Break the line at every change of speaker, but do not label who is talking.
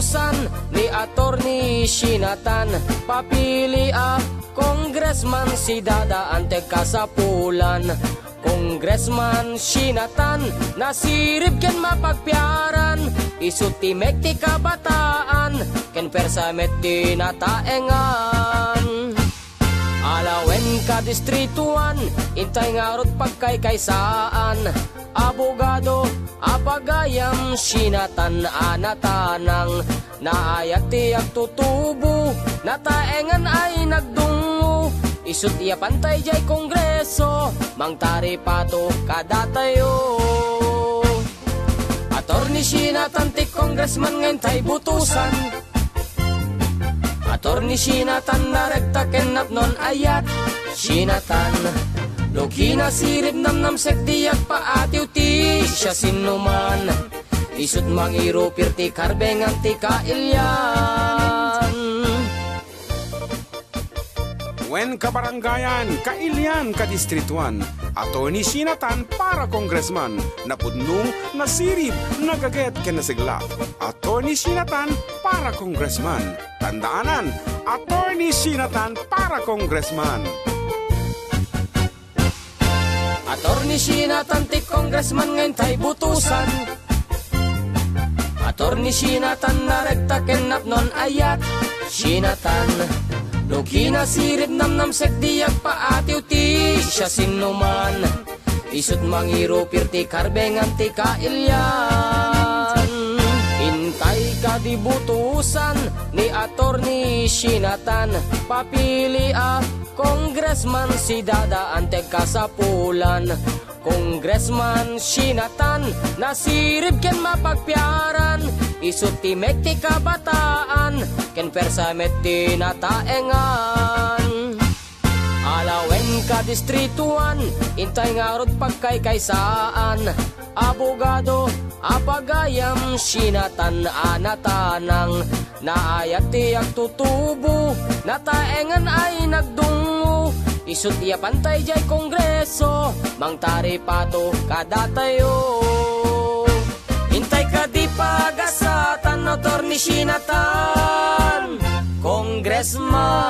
butusan ni Attorney Sinatan. Papili Congressman si Dadaan Tekasapulan. Congressman Sinatan nasirip ken mapagpiaran. Isuti mekti kabataan ken persamet tinataengan. Alawen ka distrituan intay ngarot pagkaykaysaan. Abogado apagayam Sinatan anatanang. Naayat tiyak tutubo nataengan ay nagdungo. Isut iya pantay jay kongreso mangtari pato kadatayo. Attorney Sinatan ti congressman ngayon tay butusan. Attorney Sinatan naregta kenap non ayat. Sinatan Lukina sirip namnam sekdiyak paatiw ti siya sinuman. Isut mangiro pirti karbengan ti kailyan.
Wen kabarangayan, kailyan, kadistrituan, Attorney Sinatan para congressman, napudnong, nasirip, nagaget ken nasiglap. Attorney Sinatan para congressman. Tandaanan, Attorney Sinatan para congressman.
Attorney Sinatan ti congressman ngayon tay butusan. Attorney Sinatan naregta kenap non ayat. Sinatan Lukina sirip namnam sekdiyak paatiw ti siya sinuman. Isut mangiro pirti karbengan ti kailyan. Intay ka di butusan ni Attorney Sinatan. Papili Congressman si Dadaan Tekasapulan. Congressman Sinatan nasirip ken mapagpiaran. Isuti mekti kabataan ken persamet tinataengan. Alawen ka distrituan intay ngarot pagkaykaysaan. Abogado apagayam Sinatan anatanang. Naayat tiyak tutubo nataengan ay nagdungo. Isut iya pantay jay kongreso mangtari pato kadatayo. Hintay ka di pagasatan Attorney Sinatan Congressman.